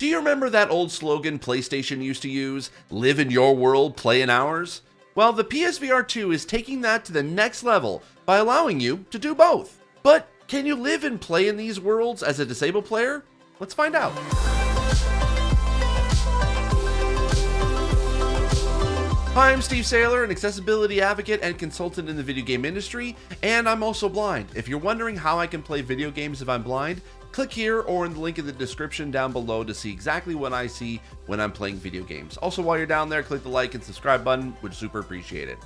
Do you remember that old slogan PlayStation used to use, "Live in your world, play in ours"? Well, the PSVR 2 is taking that to the next level by allowing you to do both. But can you live and play in these worlds as a disabled player? Let's find out. Hi, I'm Steve Saylor, an accessibility advocate and consultant in the video game industry, and I'm also blind. If you're wondering how I can play video games if I'm blind, click here or in the link in the description down below to see exactly what I see when I'm playing video games. Also, while you're down there, click the like and subscribe button, would super appreciate it.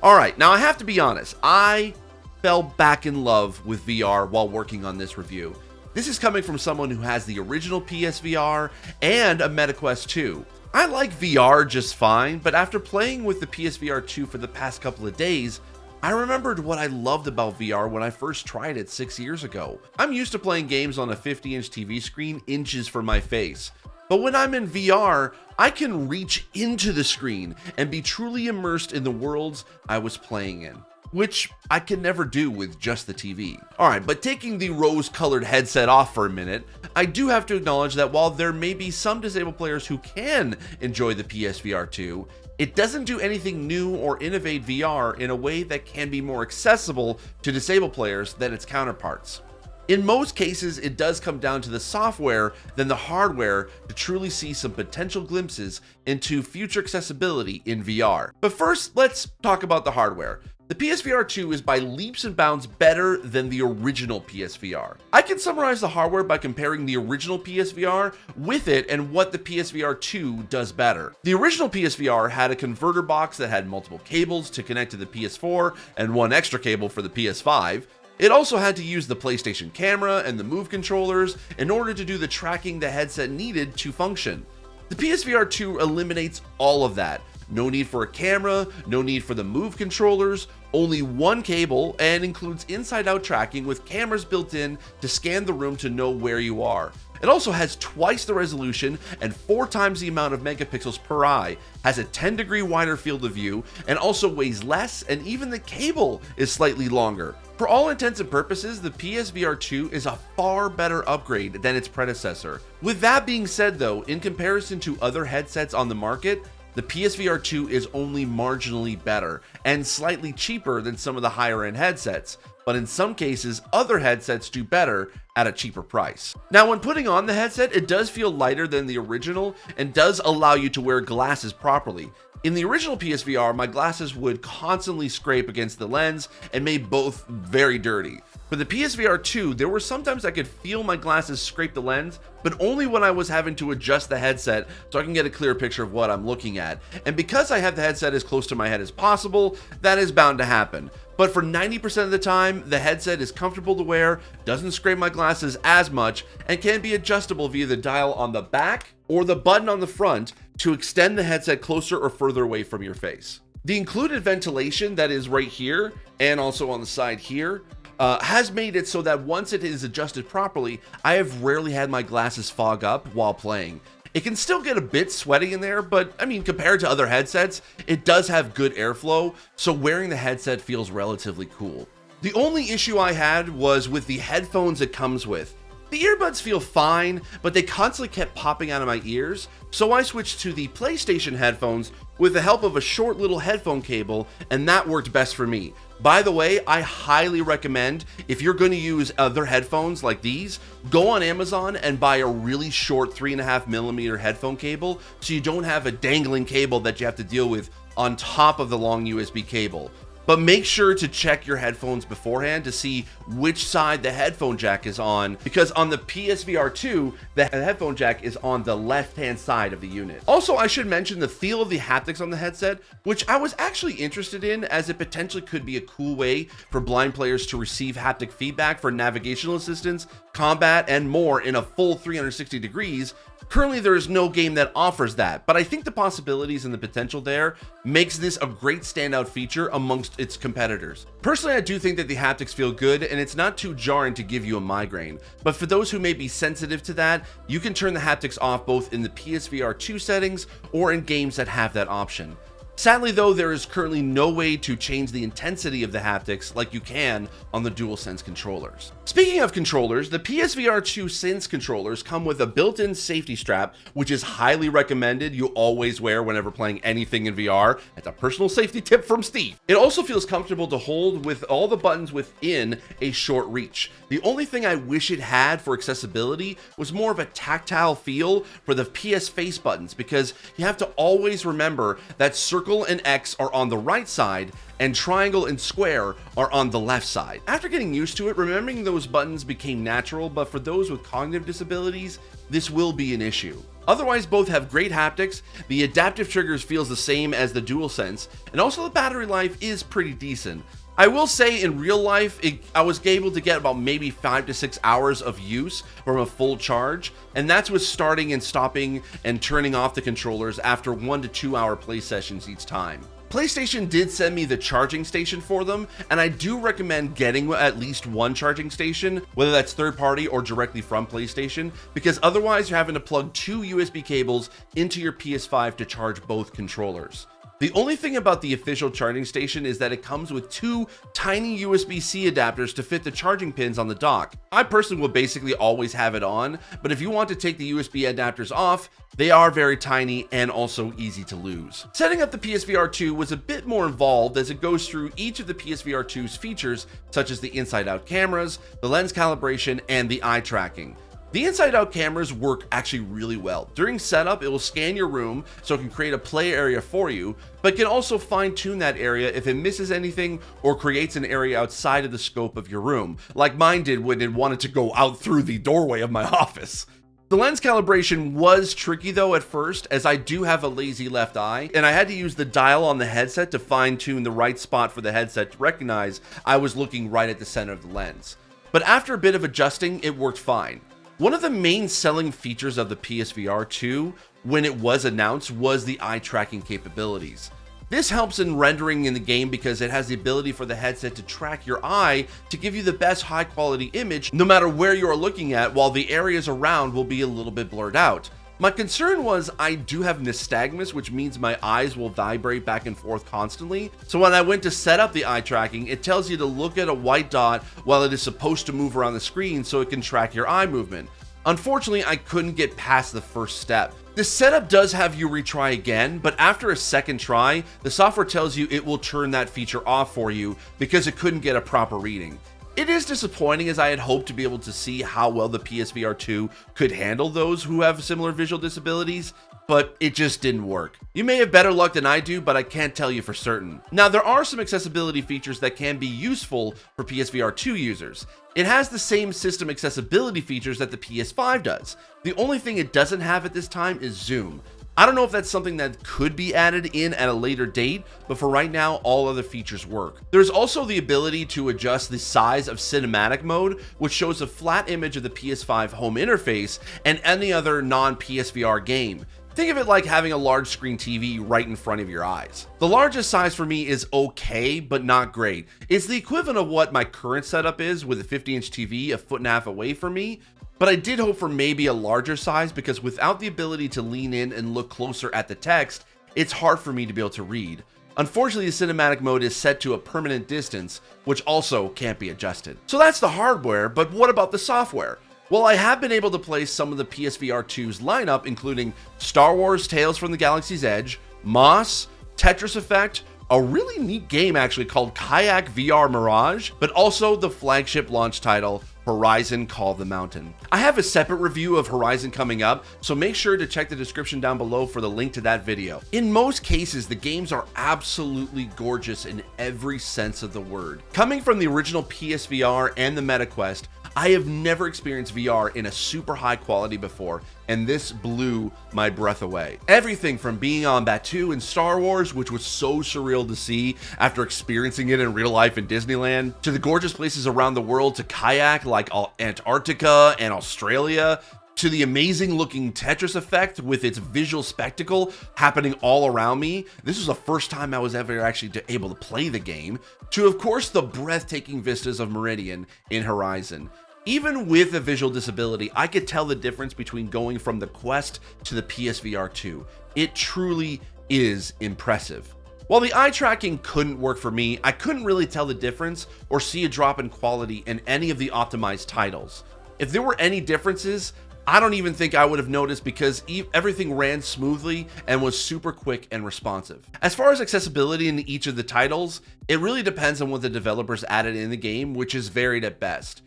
Alright, now I have to be honest, I fell back in love with VR while working on this review. This is coming from someone who has the original PSVR and a MetaQuest 2. I like VR just fine, but after playing with the PSVR 2 for the past couple of days, I remembered what I loved about VR when I first tried it 6 years ago. I'm used to playing games on a 50-inch TV screen inches from my face, but when I'm in VR, I can reach into the screen and be truly immersed in the worlds I was playing in, which I can never do with just the TV. Alright, but taking the rose-colored headset off for a minute, I do have to acknowledge that while there may be some disabled players who can enjoy the PSVR 2, it doesn't do anything new or innovate VR in a way that can be more accessible to disabled players than its counterparts. In most cases, it does come down to the software than the hardware to truly see some potential glimpses into future accessibility in VR. But first, let's talk about the hardware. The PSVR 2 is by leaps and bounds better than the original PSVR. I can summarize the hardware by comparing the original PSVR with it and what the PSVR 2 does better. The original PSVR had a converter box that had multiple cables to connect to the PS4 and one extra cable for the PS5. It also had to use the PlayStation camera and the Move controllers in order to do the tracking the headset needed to function. The PSVR 2 eliminates all of that. No need for a camera, no need for the Move controllers, only one cable, and includes inside-out tracking with cameras built in to scan the room to know where you are. It also has twice the resolution and 4 times the amount of megapixels per eye, has a 10-degree wider field of view, and also weighs less, and even the cable is slightly longer. For all intents and purposes, the PSVR 2 is a far better upgrade than its predecessor. With that being said though, in comparison to other headsets on the market, the PSVR 2 is only marginally better and slightly cheaper than some of the higher end headsets, but in some cases, other headsets do better at a cheaper price. Now, when putting on the headset, it does feel lighter than the original and does allow you to wear glasses properly. In the original PSVR, my glasses would constantly scrape against the lens and made both very dirty. For the PSVR 2, there were sometimes I could feel my glasses scrape the lens, but only when I was having to adjust the headset so I can get a clear picture of what I'm looking at. And because I have the headset as close to my head as possible, that is bound to happen. But for 90% of the time, the headset is comfortable to wear, doesn't scrape my glasses as much, and can be adjustable via the dial on the back or the button on the front to extend the headset closer or further away from your face. The included ventilation that is right here and also on the side here has made it so that once it is adjusted properly, I have rarely had my glasses fog up while playing. It can still get a bit sweaty in there, but I mean, compared to other headsets, it does have good airflow, so wearing the headset feels relatively cool. The only issue I had was with the headphones it comes with. The earbuds feel fine, but they constantly kept popping out of my ears, so I switched to the PlayStation headphones with the help of a short little headphone cable, and that worked best for me. By the way, I highly recommend, if you're going to use other headphones like these, go on Amazon and buy a really short 3.5mm headphone cable so you don't have a dangling cable that you have to deal with on top of the long USB cable. But make sure to check your headphones beforehand to see which side the headphone jack is on, because on the PSVR 2, the headphone jack is on the left-hand side of the unit. Also, I should mention the feel of the haptics on the headset, which I was actually interested in, as it potentially could be a cool way for blind players to receive haptic feedback for navigational assistance, combat, and more in a full 360 degrees. Currently, there is no game that offers that, but I think the possibilities and the potential there makes this a great standout feature amongst its competitors. Personally, I do think that the haptics feel good, and it's not too jarring to give you a migraine, but for those who may be sensitive to that, you can turn the haptics off both in the PSVR 2 settings or in games that have that option. Sadly though, there is currently no way to change the intensity of the haptics like you can on the DualSense controllers. Speaking of controllers, the PSVR 2 Sense controllers come with a built-in safety strap, which is highly recommended you always wear whenever playing anything in VR. That's a personal safety tip from Steve. It also feels comfortable to hold with all the buttons within a short reach. The only thing I wish it had for accessibility was more of a tactile feel for the PS face buttons, because you have to always remember that circle and X are on the right side and triangle and square are on the left side. After getting used to it, remembering those buttons became natural, but for those with cognitive disabilities, this will be an issue. Otherwise, both have great haptics, the adaptive triggers feels the same as the DualSense, and also the battery life is pretty decent. I will say in real life, I was able to get about maybe 5 to 6 hours of use from a full charge, and that's with starting and stopping and turning off the controllers after 1 to 2 hour play sessions each time. PlayStation did send me the charging station for them, and I do recommend getting at least one charging station, whether that's third party or directly from PlayStation, because otherwise you're having to plug 2 USB cables into your PS5 to charge both controllers. The only thing about the official charging station is that it comes with 2 tiny USB-C adapters to fit the charging pins on the dock. I personally will basically always have it on, but if you want to take the USB adapters off, they are very tiny and also easy to lose. Setting up the PSVR 2 was a bit more involved, as it goes through each of the PSVR 2's features, such as the inside-out cameras, the lens calibration, and the eye tracking. The inside-out cameras work actually really well. During setup, it will scan your room so it can create a play area for you, but can also fine-tune that area if it misses anything or creates an area outside of the scope of your room, like mine did when it wanted to go out through the doorway of my office. The lens calibration was tricky though at first, as I do have a lazy left eye, and I had to use the dial on the headset to fine-tune the right spot for the headset to recognize I was looking right at the center of the lens. But after a bit of adjusting, it worked fine. One of the main selling features of the PSVR 2 when it was announced was the eye tracking capabilities. This helps in rendering in the game because it has the ability for the headset to track your eye to give you the best high quality image no matter where you are looking at, while the areas around will be a little bit blurred out. My concern was I do have nystagmus, which means my eyes will vibrate back and forth constantly. So when I went to set up the eye tracking, it tells you to look at a white dot while it is supposed to move around the screen so it can track your eye movement. Unfortunately, I couldn't get past the first step. This setup does have you retry again, but after a second try, the software tells you it will turn that feature off for you because it couldn't get a proper reading. It is disappointing, as I had hoped to be able to see how well the PSVR 2 could handle those who have similar visual disabilities, but it just didn't work. You may have better luck than I do, but I can't tell you for certain. Now, there are some accessibility features that can be useful for PSVR 2 users. It has the same system accessibility features that the PS5 does. The only thing it doesn't have at this time is zoom. I don't know if that's something that could be added in at a later date, but for right now, all other features work. There's also the ability to adjust the size of cinematic mode, which shows a flat image of the PS5 home interface and any other non-PSVR game. Think of it like having a large screen TV right in front of your eyes. The largest size for me is okay, but not great. It's the equivalent of what my current setup is, with a 50-inch TV a foot and a half away from me. But I did hope for maybe a larger size, because without the ability to lean in and look closer at the text, it's hard for me to be able to read. Unfortunately, the cinematic mode is set to a permanent distance, which also can't be adjusted. So that's the hardware, but what about the software? Well, I have been able to play some of the PSVR 2's lineup, including Star Wars Tales from the Galaxy's Edge, Moss, Tetris Effect, a really neat game actually called Kayak VR Mirage, but also the flagship launch title, Horizon Call of the Mountain. I have a separate review of Horizon coming up, so make sure to check the description down below for the link to that video. In most cases, the games are absolutely gorgeous in every sense of the word. Coming from the original PSVR and the MetaQuest, I have never experienced VR in a super high quality before, and this blew my breath away. Everything from being on Batuu in Star Wars, which was so surreal to see after experiencing it in real life in Disneyland, to the gorgeous places around the world to kayak like Antarctica and Australia, to the amazing looking Tetris Effect with its visual spectacle happening all around me. This was the first time I was ever actually able to play the game, to of course the breathtaking vistas of Meridian in Horizon. Even with a visual disability, I could tell the difference between going from the Quest to the PSVR 2. It truly is impressive. While the eye tracking couldn't work for me, I couldn't really tell the difference or see a drop in quality in any of the optimized titles. If there were any differences, I don't even think I would have noticed because everything ran smoothly and was super quick and responsive. As far as accessibility in each of the titles, it really depends on what the developers added in the game, which is varied at best.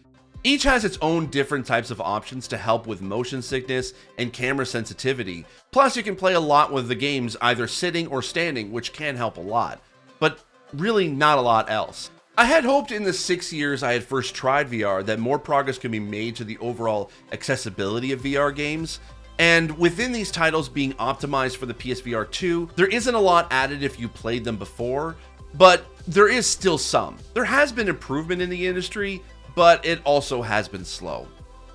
Each has its own different types of options to help with motion sickness and camera sensitivity. Plus, you can play a lot with the games either sitting or standing, which can help a lot, but really not a lot else. I had hoped in the 6 years I had first tried VR that more progress could be made to the overall accessibility of VR games. And within these titles being optimized for the PSVR 2, there isn't a lot added if you played them before, but there is still some. There has been improvement in the industry, but it also has been slow.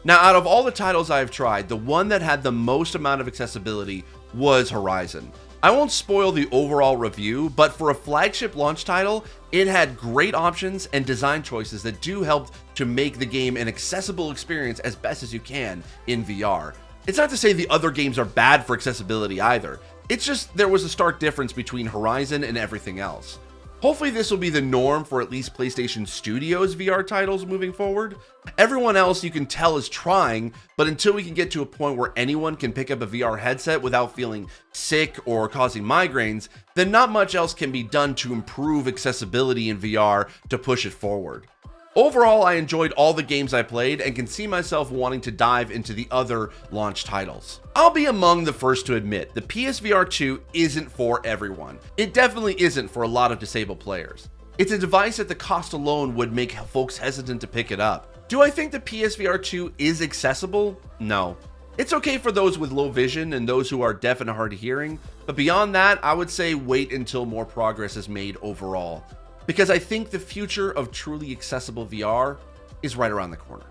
Now, out of all the titles I've tried, the one that had the most amount of accessibility was Horizon. I won't spoil the overall review, but for a flagship launch title, it had great options and design choices that do help to make the game an accessible experience as best as you can in VR. It's not to say the other games are bad for accessibility either. It's just there was a stark difference between Horizon and everything else. Hopefully this will be the norm for at least PlayStation Studios VR titles moving forward. Everyone else you can tell is trying, but until we can get to a point where anyone can pick up a VR headset without feeling sick or causing migraines, then not much else can be done to improve accessibility in VR to push it forward. Overall, I enjoyed all the games I played and can see myself wanting to dive into the other launch titles. I'll be among the first to admit the PSVR 2 isn't for everyone. It definitely isn't for a lot of disabled players. It's a device that the cost alone would make folks hesitant to pick it up. Do I think the PSVR 2 is accessible? No. It's okay for those with low vision and those who are deaf and hard of hearing, but beyond that, I would say wait until more progress is made overall, because I think the future of truly accessible VR is right around the corner.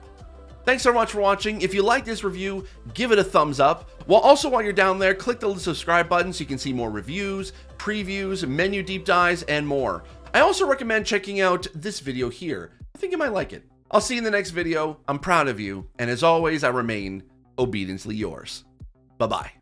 Thanks so much for watching. If you like this review, give it a thumbs up. While you're down there, click the subscribe button so you can see more reviews, previews, menu deep dives, and more. I also recommend checking out this video here. I think you might like it. I'll see you in the next video. I'm proud of you, and as always, I remain obediently yours. Bye-bye.